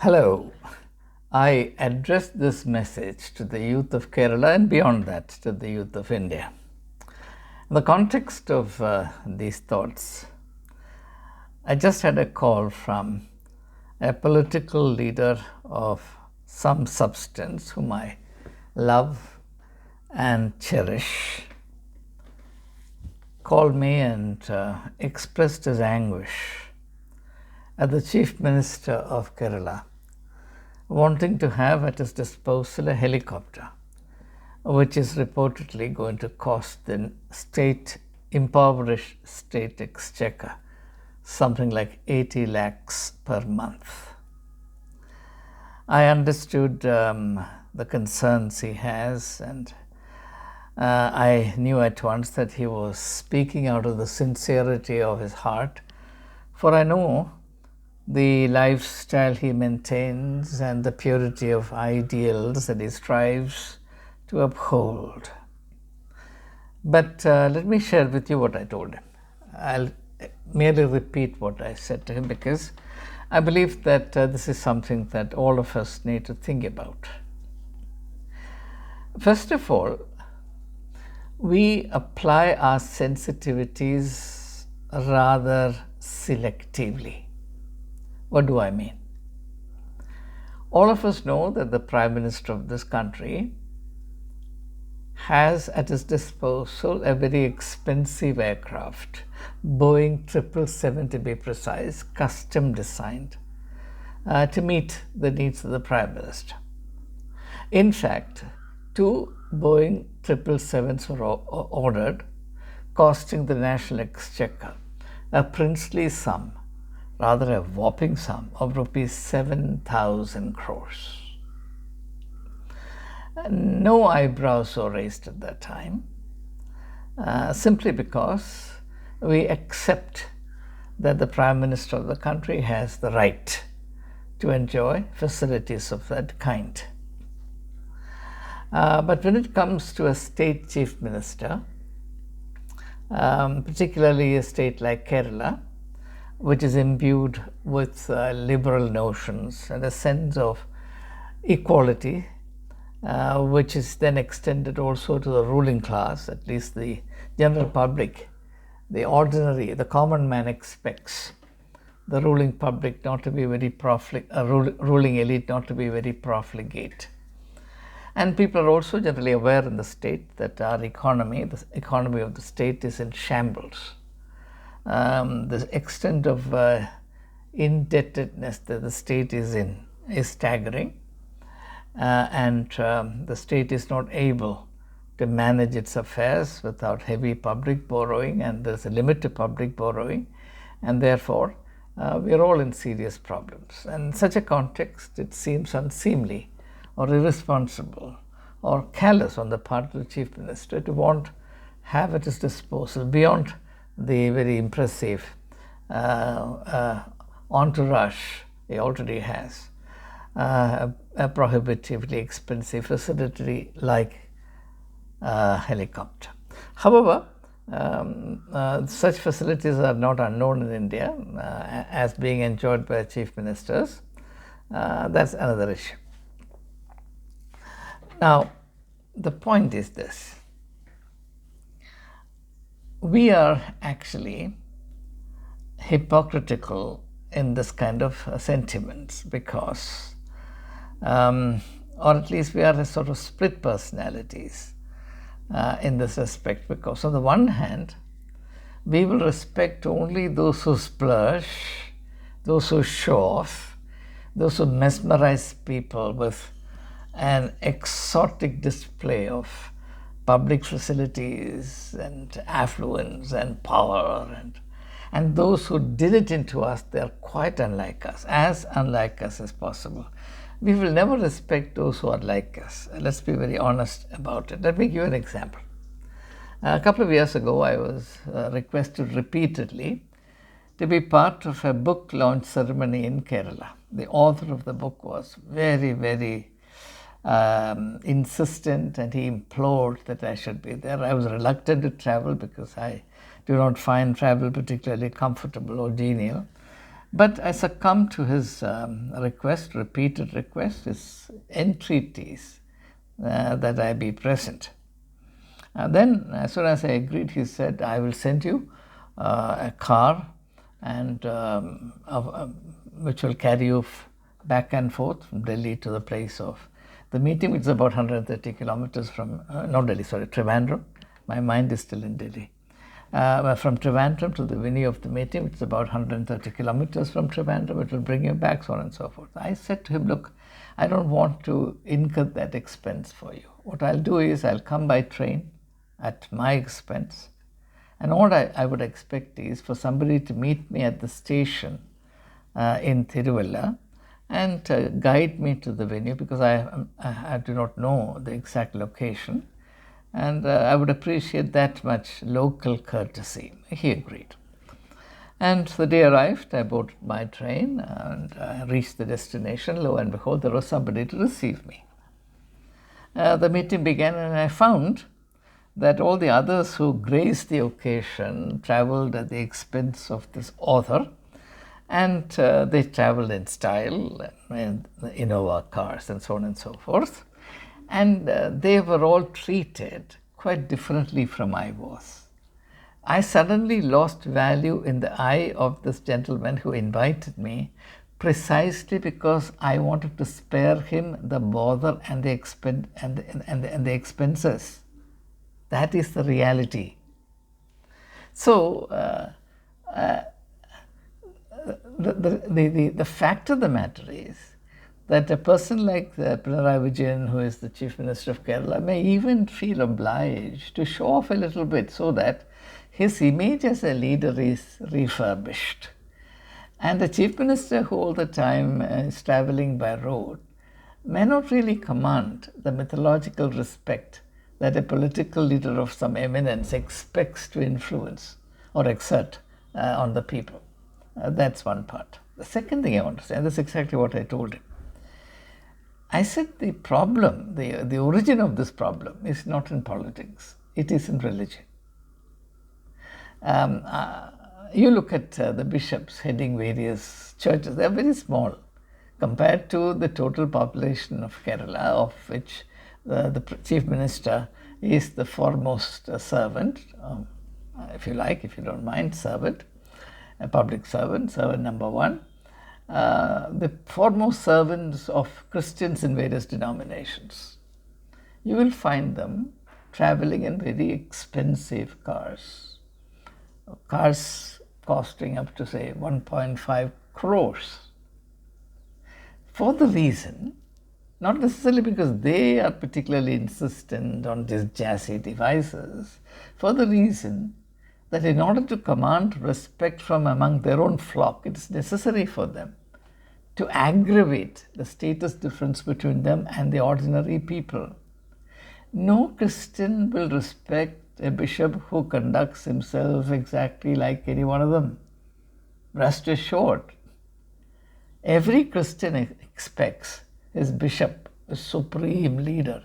Hello. I address this message to the youth of Kerala and beyond that to the youth of India. In the context of these thoughts, I just had a call from a political leader of some substance whom I love and cherish, called me and expressed his anguish at the Chief Minister of Kerala wanting to have at his disposal a helicopter, which is reportedly going to cost the impoverished state exchequer something like 80 lakhs per month. I understood the concerns he has, and I knew at once that he was speaking out of the sincerity of his heart, for I know the lifestyle he maintains and the purity of ideals that he strives to uphold. But let me share with you what I told him. I'll merely repeat what I said to him because I believe that this is something that all of us need to think about. First of all, we apply our sensitivities rather selectively. What do I mean? All of us know that the Prime Minister of this country has at his disposal a very expensive aircraft, Boeing 777 to be precise, custom designed to meet the needs of the Prime Minister. In fact, 2 Boeing 777s were ordered, costing the National Exchequer a princely sum, rather a whopping sum of rupees 7,000 crores. No eyebrows were raised at that time, simply because we accept that the Prime Minister of the country has the right to enjoy facilities of that kind. But when it comes to a state chief minister, particularly a state like Kerala, which is imbued with liberal notions and a sense of equality, which is then extended also to the ruling class, at least the general public, the ordinary, the common man expects the ruling public not to be very ruling elite not to be very profligate. And people are also generally aware in the state that our economy, the economy of the state, is in shambles. The extent of indebtedness that the state is in is staggering, and the state is not able to manage its affairs without heavy public borrowing, and there's a limit to public borrowing, and therefore we are all in serious problems. And in such a context, it seems unseemly or irresponsible or callous on the part of the Chief Minister to have at his disposal, beyond the very impressive entourage he already has, a prohibitively expensive facility like a helicopter. However, such facilities are not unknown in India as being enjoyed by chief ministers. That's another issue. Now, the point is this. We are actually hypocritical in this kind of sentiments because, or at least we are a sort of split personalities in this respect, because on the one hand, we will respect only those who splurge, those who show off, those who mesmerize people with an exotic display of public facilities and affluence and power, and those who did it into us, they are quite unlike us, as unlike us as possible. We will never respect those who are like us. Let's be very honest about it. Let me give you an example. A couple of years ago, I was requested repeatedly to be part of a book launch ceremony in Kerala. The author of the book was very, very insistent, and he implored that I should be there. I was reluctant to travel because I do not find travel particularly comfortable or genial. But I succumbed to his request, repeated request, his entreaties that I be present. Then, as soon as I agreed, he said, I will send you a car and which will carry you back and forth from Delhi to the place of the meeting, which is about 130 kilometers from, not Delhi, sorry, Trivandrum. My mind is still in Delhi. From Trivandrum to the venue of the meeting, which is about 130 kilometers from Trivandrum, it will bring you back, so on and so forth. I said to him, look, I don't want to incur that expense for you. What I'll do is I'll come by train at my expense. And what I would expect is for somebody to meet me at the station in Tiruvalla and guide me to the venue, because I do not know the exact location. And I would appreciate that much local courtesy. He agreed. And the day arrived, I boarded my train and reached the destination. Lo and behold, there was somebody to receive me. The meeting began, and I found that all the others who graced the occasion traveled at the expense of this author, and they traveled in style, in Innova cars and so on and so forth. And they were all treated quite differently from I was. I suddenly lost value in the eye of this gentleman who invited me, precisely because I wanted to spare him the bother and the expenses. That is the reality. So the fact of the matter is that a person like Pinarayi Vijayan, who is the Chief Minister of Kerala, may even feel obliged to show off a little bit so that his image as a leader is refurbished. And the Chief Minister, who all the time is traveling by road, may not really command the mythological respect that a political leader of some eminence expects to influence or exert on the people. That's one part. The second thing I want to say, and that's exactly what I told him. I said the problem, the origin of this problem is not in politics, it is in religion. You look at the bishops heading various churches, they are very small compared to the total population of Kerala, of which the Chief Minister is the foremost servant, if you like, if you don't mind, servant, a public servant, servant number one. The foremost servants of Christians in various denominations. You will find them traveling in very expensive cars costing up to, say, 1.5 crores. For the reason, not necessarily because they are particularly insistent on these jazzy devices, for the reason that in order to command respect from among their own flock, it is necessary for them to aggravate the status difference between them and the ordinary people. No Christian will respect a bishop who conducts himself exactly like any one of them. Rest assured, every Christian expects his bishop, the supreme leader,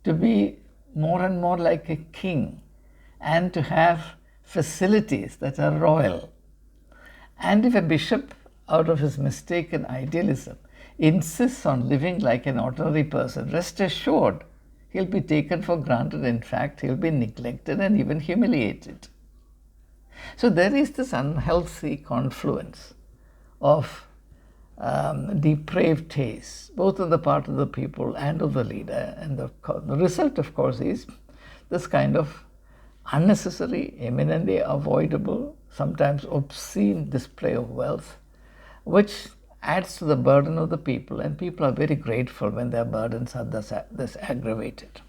to be more and more like a king and to have facilities that are royal. And if a bishop, out of his mistaken idealism, insists on living like an ordinary person, rest assured he'll be taken for granted. In fact, he'll be neglected and even humiliated. So there is this unhealthy confluence of depraved taste, both on the part of the people and of the leader. And the result, of course, is this kind of unnecessary, eminently avoidable, sometimes obscene display of wealth, which adds to the burden of the people, and people are very grateful when their burdens are thus aggravated.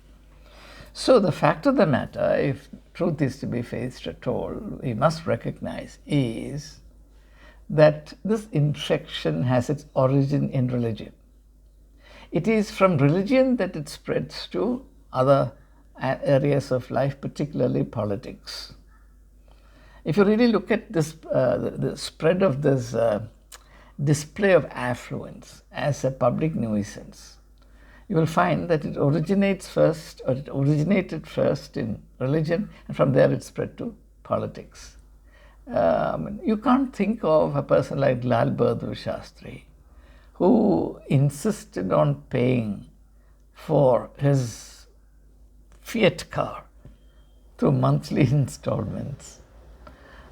So the fact of the matter, if truth is to be faced at all, we must recognize is that this infection has its origin in religion. It is from religion that it spreads to other areas of life, particularly politics. If you really look at this, the spread of this display of affluence as a public nuisance, you will find that it originated first in religion, and from there it spread to politics. You can't think of a person like Lal Bahadur Shastri, who insisted on paying for his Fiat car through monthly installments.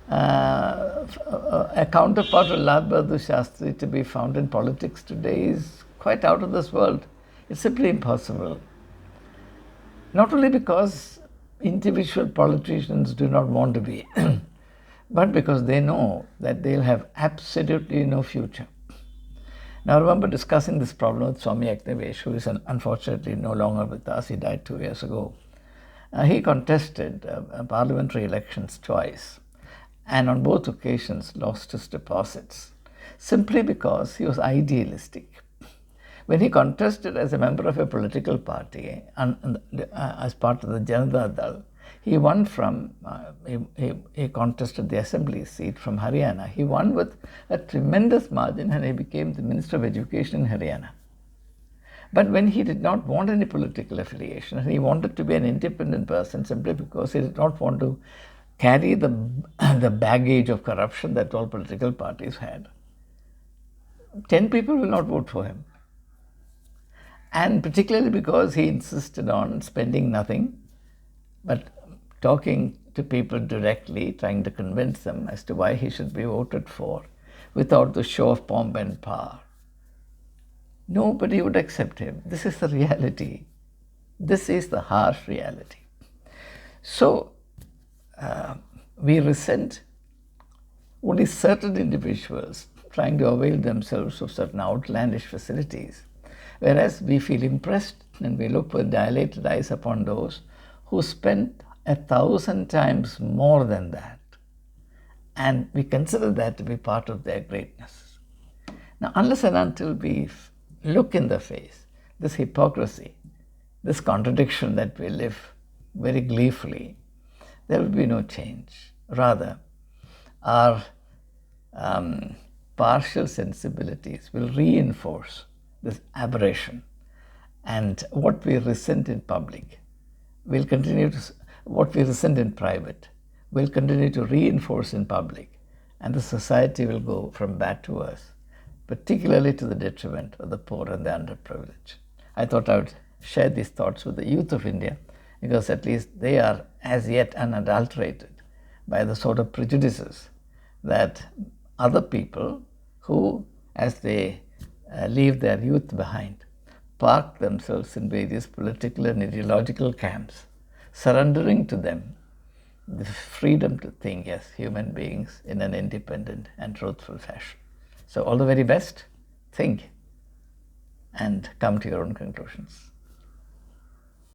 A counterpart of Lal Bahadur Shastri to be found in politics today is quite out of this world. It's simply impossible. Not only because individual politicians do not want to be, but because they know that they'll have absolutely no future. Now, I remember discussing this problem with Swami Agnivesh, who is unfortunately no longer with us. He died 2 years ago. He contested parliamentary elections twice, and on both occasions lost his deposits, simply because he was idealistic. When he contested as a member of a political party and as part of the Janata Dal, he won from, he contested the assembly seat from Haryana. He won with a tremendous margin and he became the Minister of Education in Haryana. But when he did not want any political affiliation, and he wanted to be an independent person simply because he did not want to carry the baggage of corruption that all political parties had, 10 people will not vote for him. And particularly because he insisted on spending nothing, but talking to people directly, trying to convince them as to why he should be voted for without the show of pomp and power. Nobody would accept him. This is the reality. This is the harsh reality. So, we resent only certain individuals trying to avail themselves of certain outlandish facilities, whereas we feel impressed and we look with dilated eyes upon those who spend 1,000 times more than that, and we consider that to be part of their greatness. Now, unless and until we look in the face this hypocrisy, this contradiction that we live very gleefully, there will be no change. Rather, our partial sensibilities will reinforce this aberration, and what we resent in public will continue to, what we resent in private will continue to reinforce in public, and the society will go from bad to worse, particularly to the detriment of the poor and the underprivileged. I thought I would share these thoughts with the youth of India, because at least they are as yet unadulterated by the sort of prejudices that other people who, as they leave their youth behind, park themselves in various political and ideological camps, surrendering to them the freedom to think as human beings in an independent and truthful fashion. So all the very best, think and come to your own conclusions.